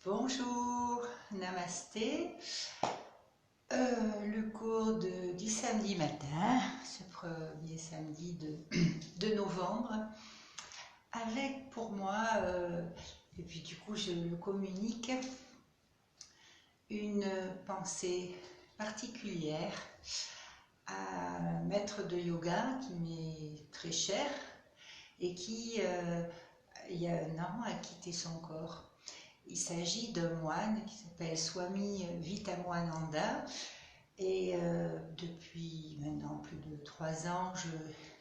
Bonjour, namasté. Le cours du samedi matin, ce premier samedi de novembre, avec pour moi, et puis du coup je le communique, une pensée particulière à un maître de yoga qui m'est très cher et qui, il y a un an, a quitté son corps. Il s'agit d'un moine qui s'appelle Swami Vitamoananda et depuis maintenant plus de 3 ans,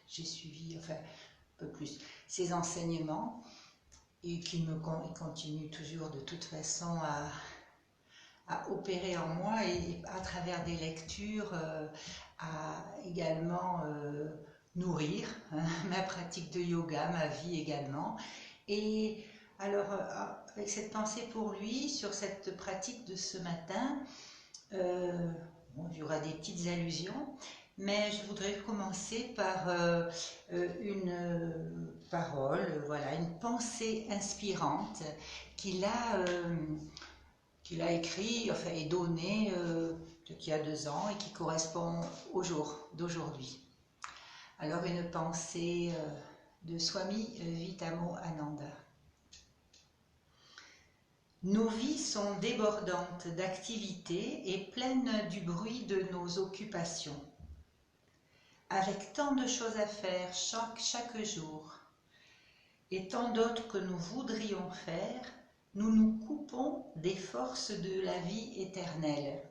j'ai suivi, enfin un peu plus, ses enseignements et il continue toujours de toute façon à opérer en moi et à travers des lectures à également nourrir ma pratique de yoga, ma vie également. Et alors, avec cette pensée pour lui, sur cette pratique de ce matin, bon, il y aura des petites allusions, mais je voudrais commencer par une parole, voilà, une pensée inspirante qu'il a écrit, enfin, et donnée il y a 2 ans et qui correspond au jour d'aujourd'hui. Alors, une pensée de Swami Vitamoananda. Nos vies sont débordantes d'activités et pleines du bruit de nos occupations. Avec tant de choses à faire chaque jour et tant d'autres que nous voudrions faire, nous nous coupons des forces de la vie éternelle.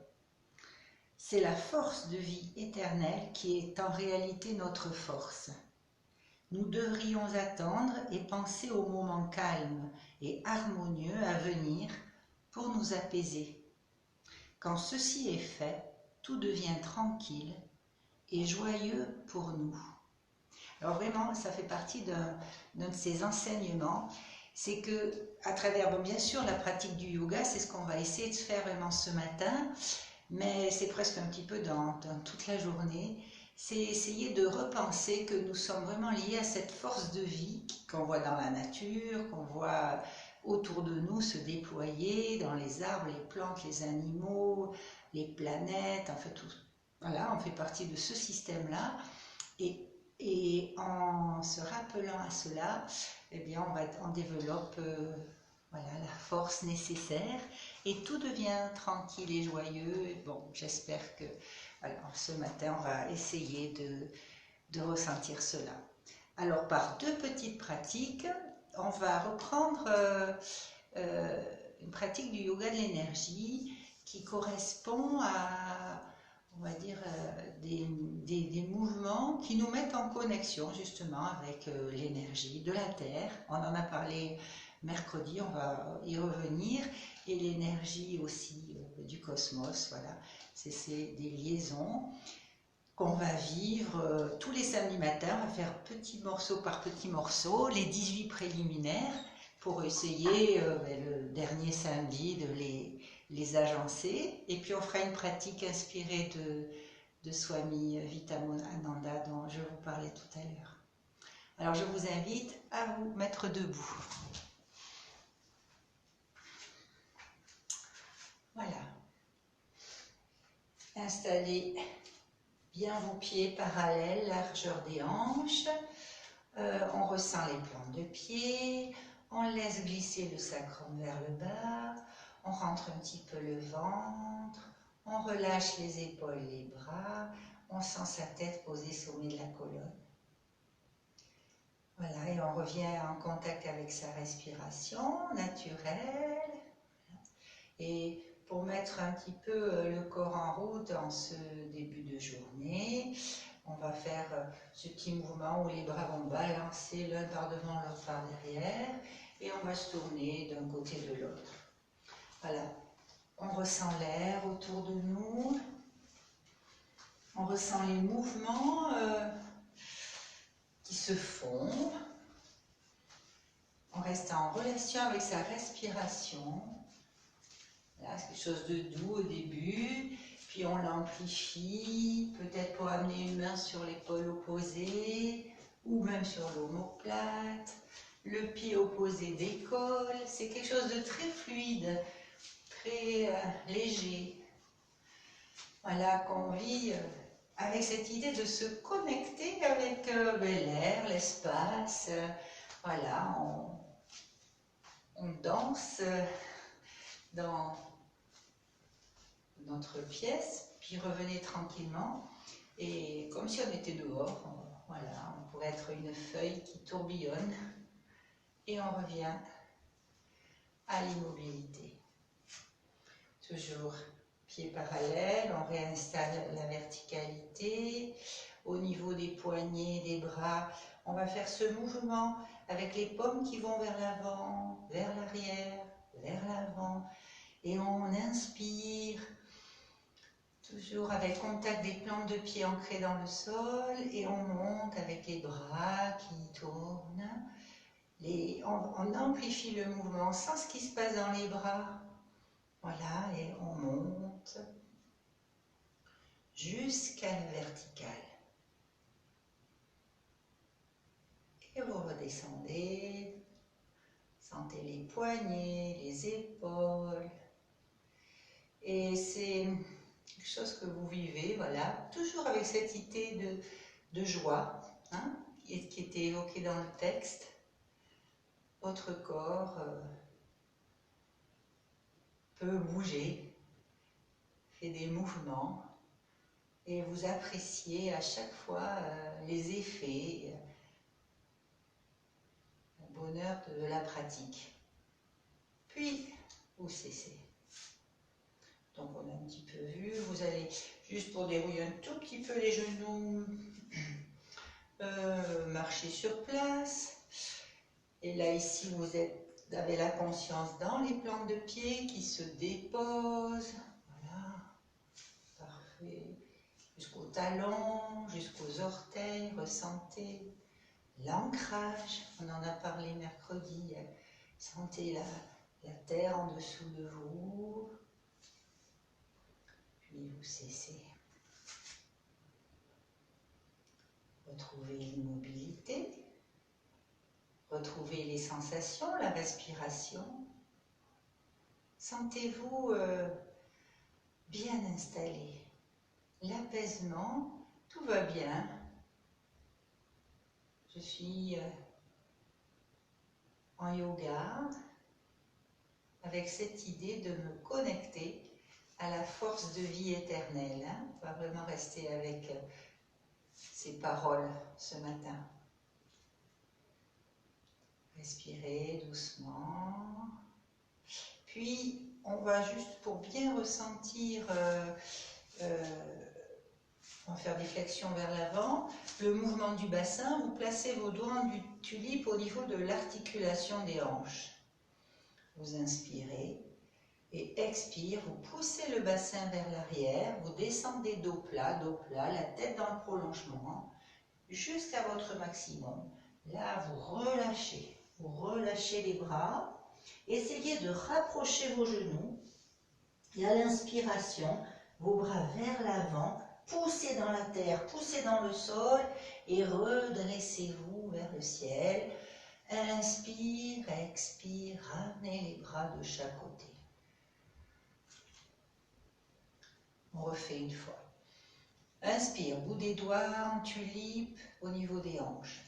C'est la force de vie éternelle qui est en réalité notre force. Nous devrions attendre et penser au moment calme et harmonieux à venir pour nous apaiser. Quand ceci est fait, tout devient tranquille et joyeux pour nous. Alors vraiment, ça fait partie d'un de ces enseignements, c'est que à travers, bon, bien sûr, la pratique du yoga, c'est ce qu'on va essayer de faire vraiment ce matin, mais c'est presque un petit peu dans toute la journée. C'est essayer de repenser que nous sommes vraiment liés à cette force de vie qu'on voit dans la nature, qu'on voit autour de nous se déployer, dans les arbres, les plantes, les animaux, les planètes, en fait tout. Voilà, on fait partie de ce système-là. Et en se rappelant à cela, eh bien on développe voilà, la force nécessaire et tout devient tranquille et joyeux. Et bon, j'espère que alors, ce matin, on va essayer de ressentir cela. Alors, par 2 petites pratiques, on va reprendre une pratique du yoga de l'énergie qui correspond à, on va dire, des mouvements qui nous mettent en connexion justement avec l'énergie de la Terre. On en a parlé mercredi, on va y revenir, et l'énergie aussi du cosmos, voilà. C'est des liaisons qu'on va vivre tous les samedis matins. On va faire petit morceau par petit morceau, les 18 préliminaires, pour essayer le dernier samedi de les agencer. Et puis on fera une pratique inspirée de Swami Vitamoananda dont je vous parlais tout à l'heure. Alors je vous invite à vous mettre debout. Voilà. Installez bien vos pieds parallèles, largeur des hanches. On ressent les plantes de pied. On laisse glisser le sacrum vers le bas. On rentre un petit peu le ventre. On relâche les épaules, les bras. On sent sa tête posée au sommet de la colonne. Voilà, et on revient en contact avec sa respiration naturelle. Et pour mettre un petit peu le corps en route en ce début de journée, on va faire ce petit mouvement où les bras vont balancer l'un par devant, l'autre par derrière, et on va se tourner d'un côté de l'autre. Voilà, on ressent l'air autour de nous, on ressent les mouvements qui se font, on reste en relation avec sa respiration. Voilà, c'est quelque chose de doux au début, puis on l'amplifie, peut-être pour amener une main sur l'épaule opposée, ou même sur l'omoplate. Le pied opposé décolle, c'est quelque chose de très fluide. très léger. Voilà, qu'on vit avec cette idée de se connecter avec l'air, l'espace. Voilà, on danse dans notre pièce, puis revenez tranquillement. Et comme si on était dehors, voilà, on pourrait être une feuille qui tourbillonne. Et on revient à l'immobilité. Toujours pieds parallèles, on réinstalle la verticalité. Au niveau des poignets, des bras, on va faire ce mouvement avec les paumes qui vont vers l'avant, vers l'arrière, vers l'avant. Et on inspire, toujours avec contact des plantes de pied ancrées dans le sol. Et on monte avec les bras qui tournent. On amplifie le mouvement, on sent ce qui se passe dans les bras. Voilà, et on monte jusqu'à la verticale. Et vous redescendez, sentez les poignets, les épaules. Et c'est quelque chose que vous vivez, voilà, toujours avec cette idée de joie, hein, qui était évoquée dans le texte. Votre corps peut bouger, fait des mouvements, et vous appréciez à chaque fois les effets, le bonheur de la pratique. Puis, vous cessez. Donc on a un petit peu vu, vous allez, juste pour dérouiller un tout petit peu les genoux, marcher sur place. Et là, ici, vous avez la conscience dans les plantes de pied qui se déposent. Voilà, parfait. Jusqu'aux talons, jusqu'aux orteils, ressentez l'ancrage. On en a parlé mercredi. Sentez la terre en dessous de vous. Puis vous cessez. Retrouvez l'immobilité. Retrouvez les sensations, la respiration. Sentez-vous bien installé. L'apaisement, tout va bien. Je suis en yoga avec cette idée de me connecter à la force de vie éternelle. Hein. On va vraiment rester avec ces paroles ce matin. Respirez doucement. Puis, on va juste pour bien ressentir, on va faire des flexions vers l'avant. Le mouvement du bassin, vous placez vos doigts du tulipe au niveau de l'articulation des hanches. Vous inspirez et expire, vous poussez le bassin vers l'arrière, vous descendez dos plat, la tête dans le prolongement, jusqu'à votre maximum. Là, vous relâchez les bras, essayez de rapprocher vos genoux, et à l'inspiration, vos bras vers l'avant, poussez dans la terre, poussez dans le sol, et redressez-vous vers le ciel. Inspire, expire, ramenez les bras de chaque côté. On refait une fois. Inspire, bout des doigts en tulipe au niveau des hanches.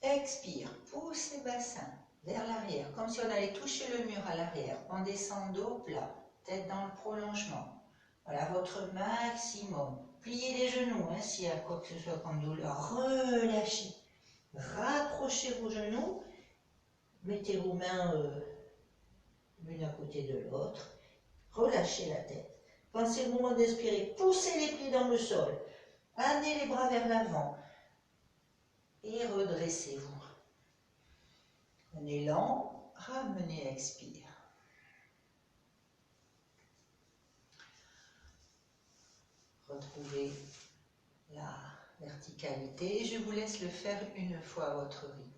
Expire, poussez le bassin vers l'arrière, comme si on allait toucher le mur à l'arrière. On descend dos plat, tête dans le prolongement. Voilà votre maximum. Pliez les genoux, hein, s'il y a quoi que ce soit comme douleur. Relâchez. Rapprochez vos genoux. Mettez vos mains l'une à côté de l'autre. Relâchez la tête. Pensez au moment d'expirer. Poussez les plis dans le sol. Amenez les bras vers l'avant. Et redressez-vous. Un élan. Ramenez, expire. Retrouvez la verticalité. Je vous laisse le faire une fois à votre rythme.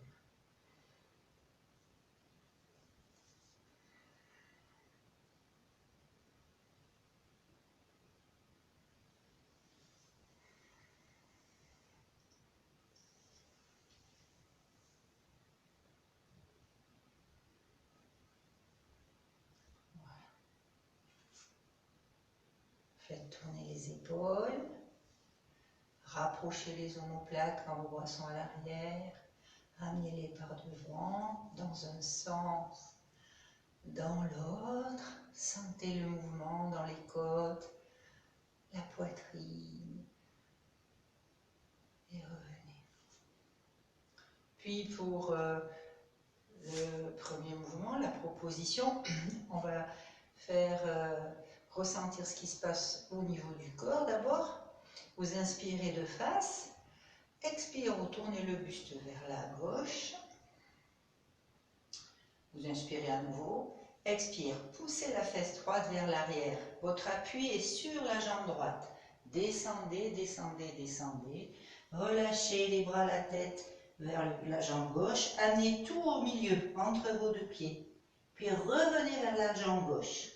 Faites tourner les épaules. Rapprochez les omoplates quand vos bras sont à l'arrière. Ramenez-les par devant, dans un sens, dans l'autre. Sentez le mouvement dans les côtes, la poitrine. Et revenez. Puis pour le premier mouvement, la proposition, on va faire ressentir ce qui se passe au niveau du corps d'abord. Vous inspirez de face. Expire, vous tournez le buste vers la gauche. Vous inspirez à nouveau. Expire, poussez la fesse droite vers l'arrière. Votre appui est sur la jambe droite. Descendez, descendez, descendez. Relâchez les bras, la tête vers la jambe gauche. Amenez tout au milieu, entre vos deux pieds. Puis revenez vers la jambe gauche.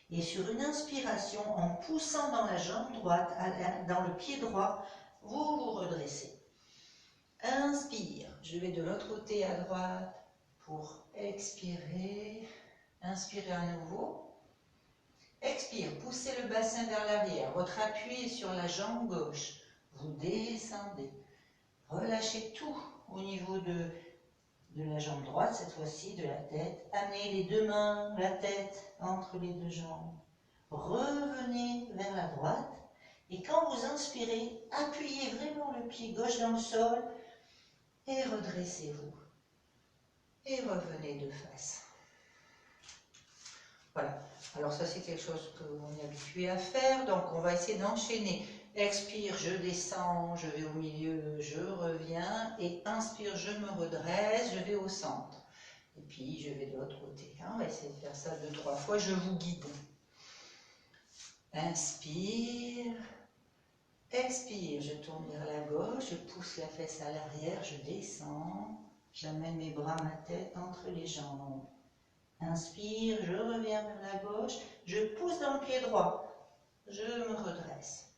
Et sur une inspiration, en poussant dans la jambe droite, dans le pied droit, vous vous redressez. Inspire. Je vais de l'autre côté à droite pour expirer. Inspirez à nouveau. Expire. Poussez le bassin vers l'arrière. Votre appui est sur la jambe gauche. Vous descendez. Relâchez tout au niveau de la jambe droite, cette fois-ci, de la tête. Amenez les deux mains, la tête, entre les deux jambes. Revenez vers la droite. Et quand vous inspirez, appuyez vraiment le pied gauche dans le sol et redressez-vous. Et revenez de face. Voilà. Alors ça, c'est quelque chose qu'on est habitué à faire. Donc, on va essayer d'enchaîner. Expire, je descends, je vais au milieu, je reviens. Et inspire, je me redresse, je vais au centre. Et puis, je vais de l'autre côté. On va essayer de faire ça 2-3 fois. Je vous guide. Inspire. Expire, je tourne vers la gauche, je pousse la fesse à l'arrière, je descends. J'amène mes bras, ma tête entre les jambes. Inspire, je reviens vers la gauche, je pousse dans le pied droit. Je me redresse.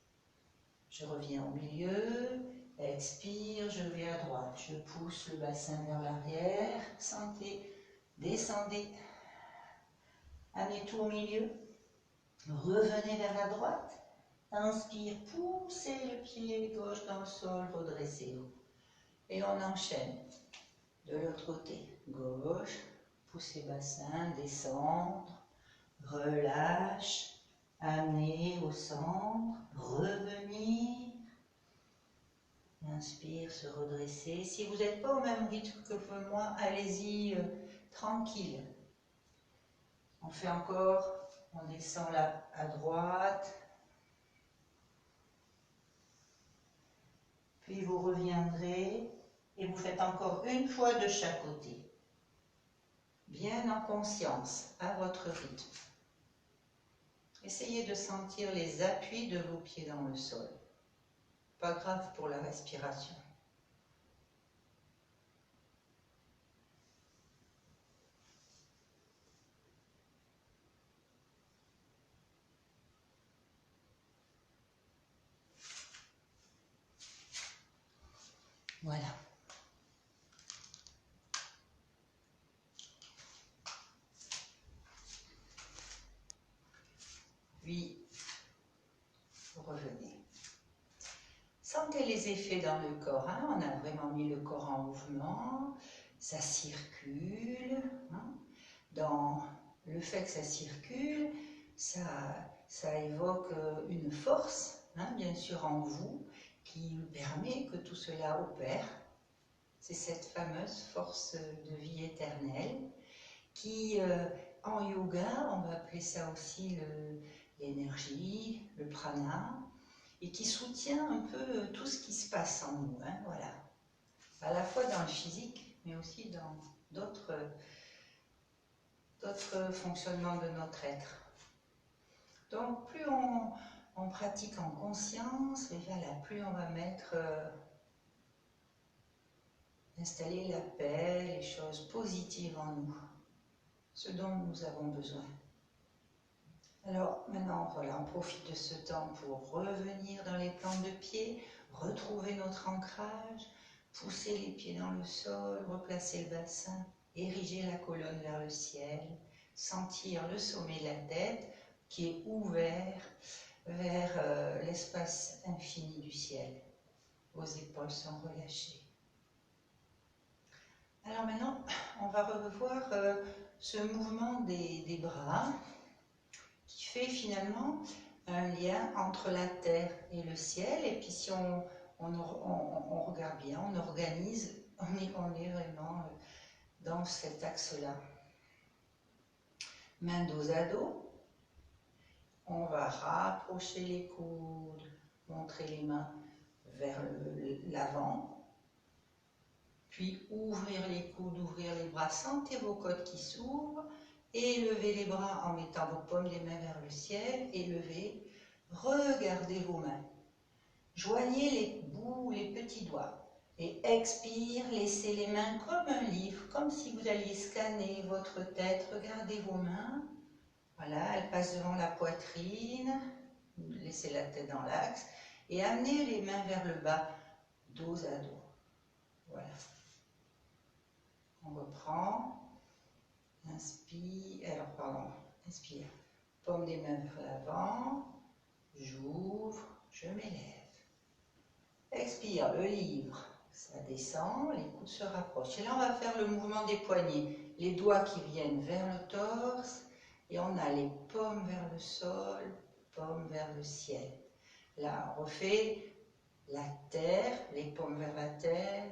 Je reviens au milieu, expire, je vais à droite. Je pousse le bassin vers l'arrière, sentez, descendez. Amenez tout au milieu. Revenez vers la droite. Inspire, poussez le pied gauche dans le sol, redressez-vous. Et on enchaîne. De l'autre côté, gauche, poussez bassin, descendre, relâche, amenez au centre, revenir. Inspire, se redresser. Si vous n'êtes pas au même rythme que moi, allez-y tranquille. On fait encore, on descend là à droite. Puis vous reviendrez et vous faites encore une fois de chaque côté. Bien en conscience, à votre rythme. Essayez de sentir les appuis de vos pieds dans le sol. Pas grave pour la respiration. Voilà. Puis, vous revenez. Sentez les effets dans le corps. Hein? On a vraiment mis le corps en mouvement. Ça circule. Hein? Dans le fait que ça circule, ça évoque une force, hein, bien sûr, en vous, qui permet que tout cela opère. C'est cette fameuse force de vie éternelle qui, en yoga, on va appeler ça aussi l'énergie, le prana, et qui soutient un peu tout ce qui se passe en nous. Hein, voilà. À la fois dans le physique, mais aussi dans d'autres fonctionnements de notre être. Donc, plus on pratique en conscience, et voilà, plus on va installer la paix, les choses positives en nous, ce dont nous avons besoin. Alors maintenant, voilà, on profite de ce temps pour revenir dans les plantes de pied, retrouver notre ancrage, pousser les pieds dans le sol, replacer le bassin, ériger la colonne vers le ciel, sentir le sommet de la tête qui est ouvert, vers l'espace infini du ciel. Vos épaules sont relâchées. Alors maintenant, on va revoir ce mouvement des bras qui fait finalement un lien entre la terre et le ciel. Et puis si on regarde bien, on organise, on est vraiment dans cet axe-là. Main dos à dos. On va rapprocher les coudes, montrer les mains vers l'avant. Puis ouvrir les coudes, ouvrir les bras, sentez vos côtes qui s'ouvrent. Et levez les bras en mettant vos paumes des mains vers le ciel. Et levez, regardez vos mains. Joignez les bouts, les petits doigts. Et expire, laissez les mains comme un livre, comme si vous alliez scanner votre tête. Regardez vos mains. Voilà, elles passent devant la poitrine. Laissez la tête dans l'axe. Et amenez les mains vers le bas, dos à dos. Voilà. On reprend. Inspire. Alors, pardon. Inspire. Paume des mains vers l'avant. J'ouvre. Je m'élève. Expire. Le livre. Ça descend. Les coudes se rapprochent. Et là, on va faire le mouvement des poignets. Les doigts qui viennent vers le torse. Et on a les paumes vers le sol, paumes vers le ciel. Là, on refait la terre, les paumes vers la terre,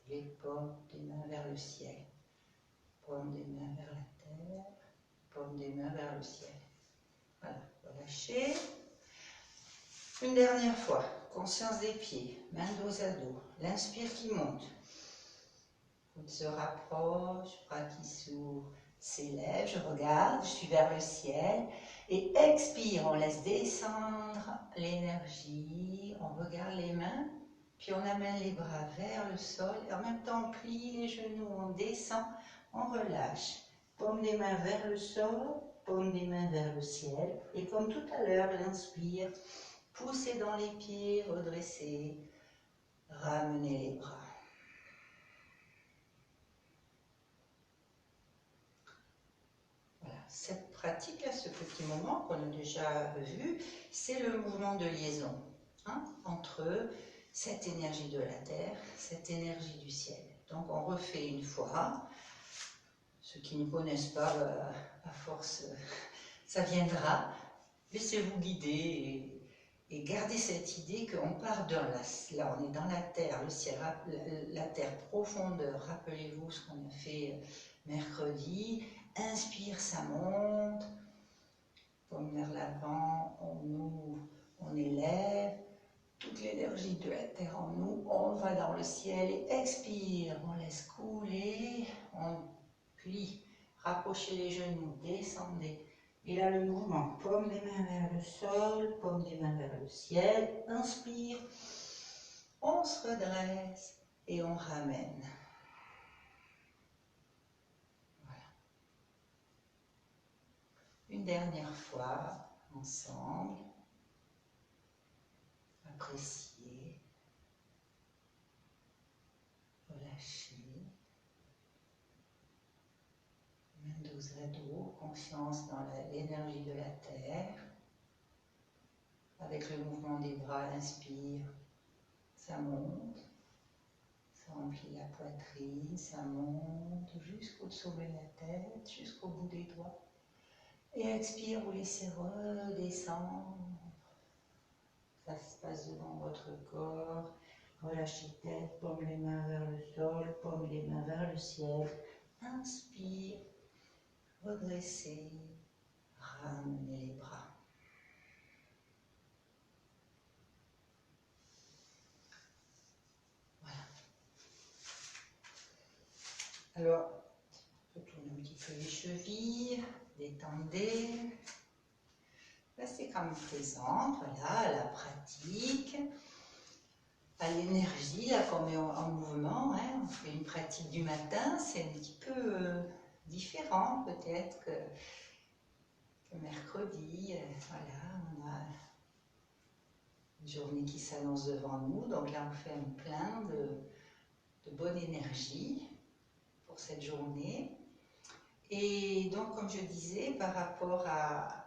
les paumes des mains vers le ciel. Paumes des mains vers la terre, paumes des mains vers le ciel. Voilà, relâchez. Une dernière fois, conscience des pieds, main dos à dos. L'inspire qui monte. Coude se rapproche, bras qui s'ouvrent. S'élève, je regarde, je suis vers le ciel et expire, on laisse descendre l'énergie, on regarde les mains, puis on amène les bras vers le sol et en même temps on plie les genoux, on descend, on relâche. Paume des mains vers le sol, paume des mains vers le ciel et comme tout à l'heure, l'inspire, poussez dans les pieds, redressez, ramenez les bras. Cette pratique, ce petit moment qu'on a déjà vu, c'est le mouvement de liaison entre cette énergie de la terre, cette énergie du ciel. Donc on refait une fois. Ceux qui ne connaissent pas, à force, ça viendra. Laissez-vous guider et gardez cette idée qu'on part de là, on est dans la terre, le ciel, la terre profondeur. Rappelez-vous ce qu'on a fait mercredi. Inspire, ça monte, paume vers l'avant, on ouvre, on élève, toute l'énergie de la terre en nous, on va dans le ciel et expire, on laisse couler, on plie, rapprochez les genoux, descendez. Et là le mouvement, paume des mains vers le sol, paume des mains vers le ciel, inspire, on se redresse et on ramène. Une dernière fois, ensemble, appréciez, relâchez, main dos à dos, confiance dans l'énergie de la terre, avec le mouvement des bras, inspire, ça monte, ça remplit la poitrine, ça monte jusqu'au-dessous de la tête, jusqu'au bout des doigts. Et expire, vous laissez redescendre. Ça se passe devant votre corps. Relâchez tête, paume les mains vers le sol, paume les mains vers le ciel. Inspire, redressez, ramenez les bras. Voilà. Alors, retournez un petit peu les chevilles, détendez. Restez quand même présente, voilà, à la pratique, à l'énergie qu'on met en mouvement. On fait une pratique du matin, c'est un petit peu différent peut-être que mercredi. Voilà, on a une journée qui s'annonce devant nous, donc là on fait un plein de bonne énergie pour cette journée. Et donc comme je disais, par rapport à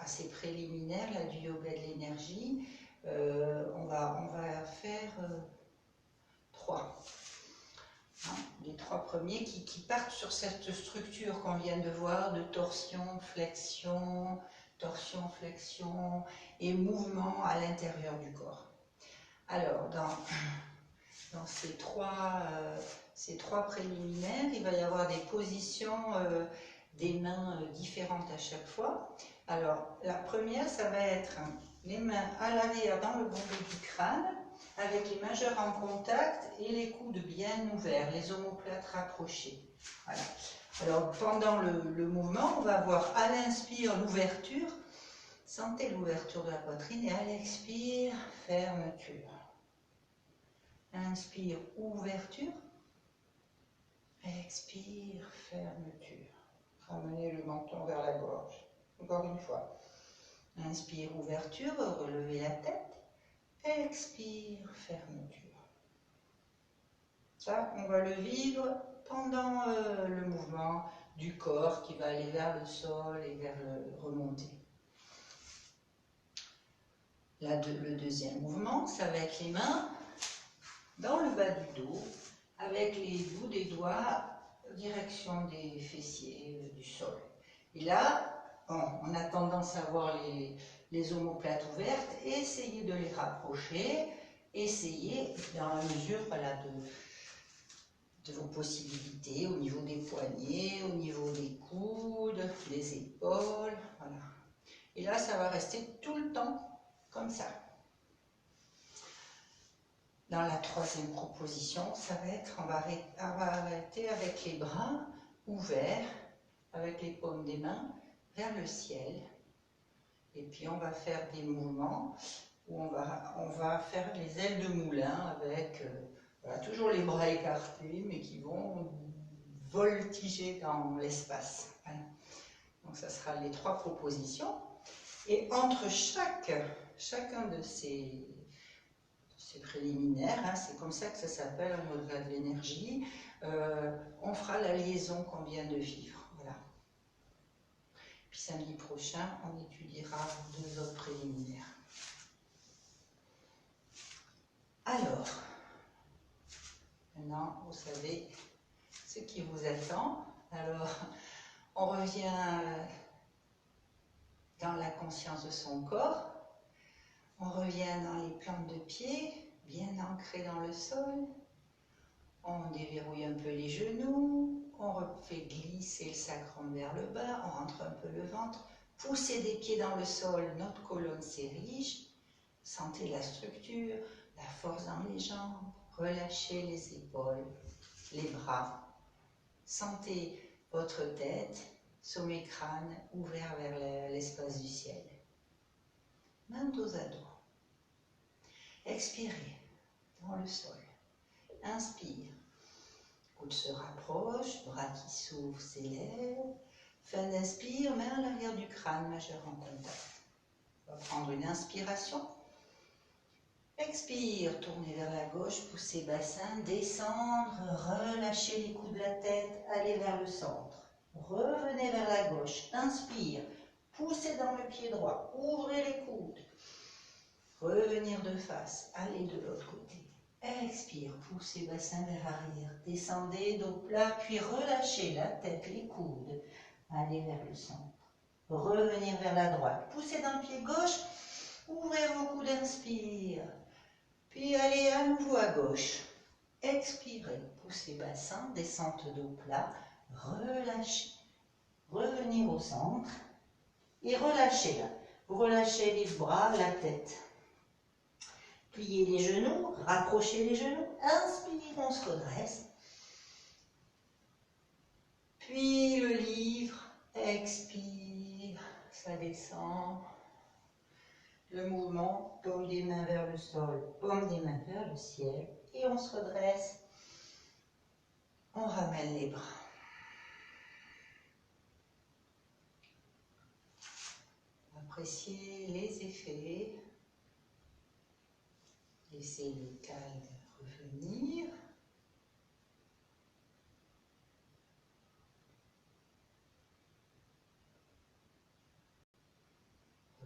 à ces préliminaires là, du yoga de l'énergie. On va faire 3. Hein, les 3 premiers qui partent sur cette structure qu'on vient de voir de torsion, flexion et mouvement à l'intérieur du corps. Alors, dans ces trois préliminaires, il va y avoir des positions des mains différentes à chaque fois. Alors, la première, ça va être les mains à l'arrière dans le bombé du crâne, avec les majeurs en contact et les coudes bien ouverts, les omoplates rapprochés. Voilà. Alors, pendant le mouvement, on va avoir à l'inspire l'ouverture. Sentez l'ouverture de la poitrine et à l'expire, fermeture. Inspire, ouverture. Expire, fermeture. Ramenez le menton vers la gorge. Encore une fois. Inspire, ouverture, relevez la tête. Expire, fermeture. Ça, on va le vivre pendant le mouvement du corps qui va aller vers le sol et vers le remonter. Le deuxième mouvement, ça va être les mains dans le bas du dos, avec les bouts des doigts direction des fessiers, du sol. Et là, on a tendance à voir les omoplates ouvertes, et essayez de les rapprocher, essayez dans la mesure voilà, de vos possibilités, au niveau des poignets, au niveau des coudes, des épaules, voilà. Et là, ça va rester tout le temps comme ça. Dans la troisième proposition, ça va être, on va arrêter avec les bras ouverts, avec les paumes des mains vers le ciel. Et puis on va faire des mouvements où on va faire les ailes de moulin avec voilà, toujours les bras écartés, mais qui vont voltiger dans l'espace. Voilà. Donc ça sera les 3 propositions. Et entre chacun de ces préliminaires, hein, c'est comme ça que ça s'appelle en yoga de l'énergie, on fera la liaison qu'on vient de vivre. Voilà. Puis samedi prochain, on étudiera 2 autres préliminaires. Alors, maintenant, vous savez ce qui vous attend. Alors, on revient dans la conscience de son corps. On revient dans les plantes de pied, bien ancrées dans le sol. On déverrouille un peu les genoux. On fait glisser le sacrum vers le bas. On rentre un peu le ventre. Poussez des pieds dans le sol. Notre colonne s'érige. Sentez la structure, la force dans les jambes. Relâchez les épaules, les bras. Sentez votre tête, sommet crâne, ouvert vers l'espace du ciel. Main dos à dos. Expirez dans le sol. Inspire. Coude se rapproche, bras qui s'ouvrent, s'élèvent. Fin d'inspire, main à l'arrière du crâne, majeur en contact. On va prendre une inspiration. Expire, tournez vers la gauche, poussez bassin, descendre, relâchez les coudes de la tête, allez vers le centre. Revenez vers la gauche, inspire, poussez dans le pied droit, ouvrez les coudes. Revenir de face, allez de l'autre côté. Expire, poussez bassin vers arrière, descendez, dos plat, puis relâchez la tête, les coudes. Allez vers le centre. Revenir vers la droite, poussez dans le pied gauche, ouvrez vos coudes, inspire. Puis allez à nouveau à gauche. Expirez, poussez bassin, descente dos plat, relâchez. Revenir au centre et relâchez là. Vous relâchez les bras, la tête. Pliez les genoux, rapprochez les genoux. Inspire, on se redresse. Puis le livre, expire, ça descend. Le mouvement, paume des mains vers le sol, paume des mains vers le ciel. Et on se redresse. On ramène les bras. Appréciez les effets. Laissez le calme revenir.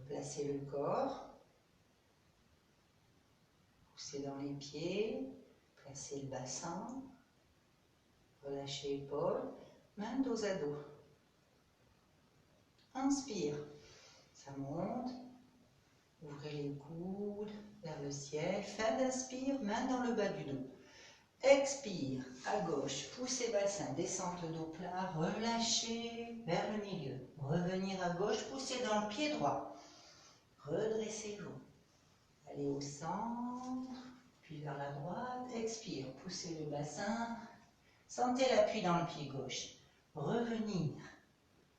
Replacez le corps. Poussez dans les pieds. Placez le bassin. Relâchez épaules. Main dos à dos. Inspire. Ça monte. Ouvrez les coudes vers le ciel. Fin d'inspire, main dans le bas du dos. Expire, à gauche, poussez bassin, descente le dos plat, relâchez vers le milieu. Revenir à gauche, poussez dans le pied droit. Redressez-vous. Allez au centre, puis vers la droite. Expire, poussez le bassin. Sentez l'appui dans le pied gauche. Revenir,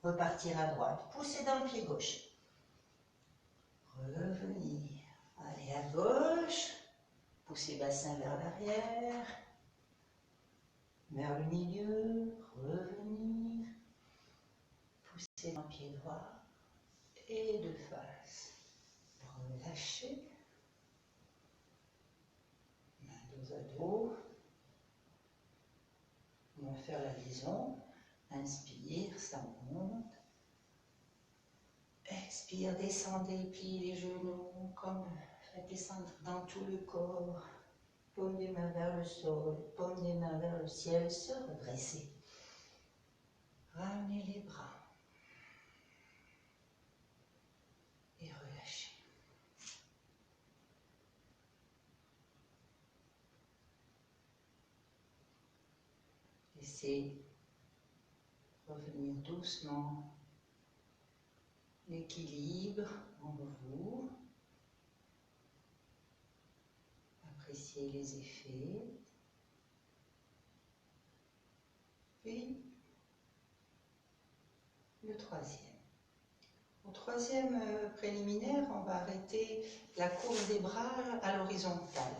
repartir à droite. Poussez dans le pied gauche. Revenir. Allez à gauche. Poussez bassin vers l'arrière. Vers le milieu. Revenir. Poussez dans le pied droit. Et de face. Relâchez. Main dos à dos. On va faire la liaison. Inspire, ça monte. Expire, descendez, pliez les genoux, comme faites descendre dans tout le corps. Paume des mains vers le sol, paume des mains vers le ciel, se redresser. Ramenez les bras. Et relâchez. Laissez revenir doucement l'équilibre en vous. Appréciez les effets. Puis, le troisième. Au troisième préliminaire, on va arrêter la course des bras à l'horizontale.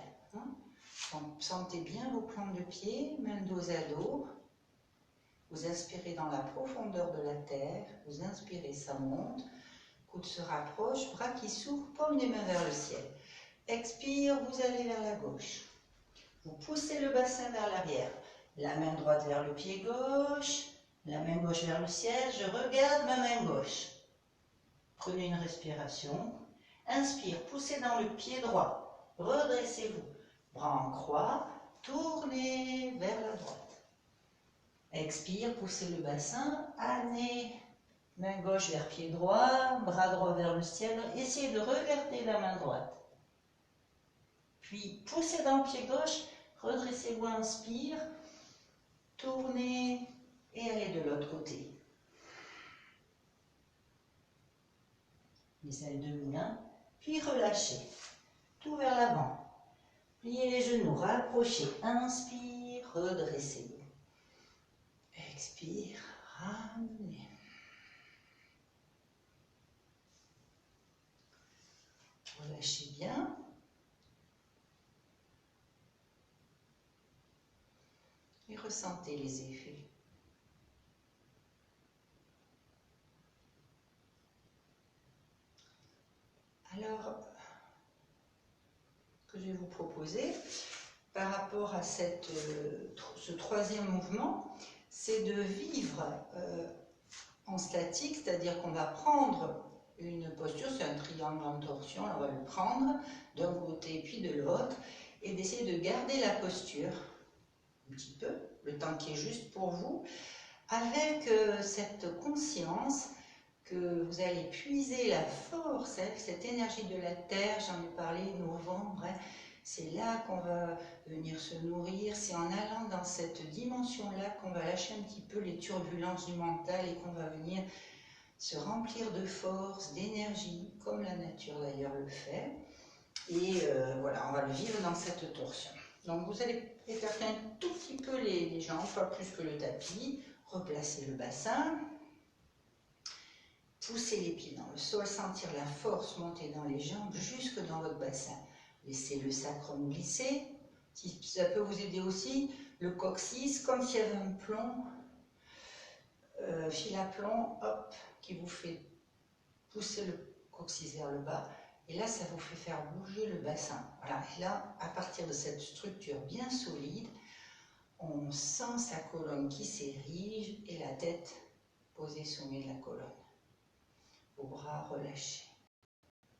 Donc, sentez bien vos plantes de pied, main dos à dos. Vous inspirez dans la profondeur de la terre. Vous inspirez, ça monte. Coude se rapproche, bras qui s'ouvrent, paume des mains vers le ciel. Expire, vous allez vers la gauche. Vous poussez le bassin vers l'arrière. La main droite vers le pied gauche. La main gauche vers le ciel. Je regarde ma main gauche. Prenez une respiration. Inspire, poussez dans le pied droit. Redressez-vous. Bras en croix. Tournez vers la droite. Expire, poussez le bassin. Amenez main gauche vers pied droit. Bras droit vers le ciel. Essayez de regarder la main droite. Puis poussez dans le pied gauche. Redressez-vous, inspire. Tournez et allez de l'autre côté. Les ailes de moulin, puis relâchez. Tout vers l'avant. Pliez les genoux, rapprochez. Inspire, redressez-vous. Expire, ramenez. Relâchez bien. Et ressentez les effets. Alors, ce que je vais vous proposer, par rapport à ce troisième mouvement, c'est de vivre en statique, c'est-à-dire qu'on va prendre une posture, c'est un triangle en torsion, on va le prendre d'un côté puis de l'autre, et d'essayer de garder la posture, un petit peu, le temps qui est juste pour vous, avec cette conscience que vous allez puiser la force, cette énergie de la terre, j'en ai parlé, novembre, c'est là qu'on va venir se nourrir, c'est en allant dans cette dimension-là qu'on va lâcher un petit peu les turbulences du mental et qu'on va venir se remplir de force, d'énergie, comme la nature d'ailleurs le fait. Et voilà, on va le vivre dans cette torsion. Donc vous allez écarter un tout petit peu les jambes, pas plus que le tapis, replacer le bassin. Poussez les pieds dans le sol, sentir la force monter dans les jambes jusque dans votre bassin. Laissez le sacrum glisser. Si ça peut vous aider aussi, le coccyx, comme s'il y avait un plomb, fil à plomb, hop, qui vous fait pousser le coccyx vers le bas. Et là, ça vous fait faire bouger le bassin. Voilà. Et là, à partir de cette structure bien solide, on sent sa colonne qui s'érige et la tête posée au sommet de la colonne. Vos bras relâchés.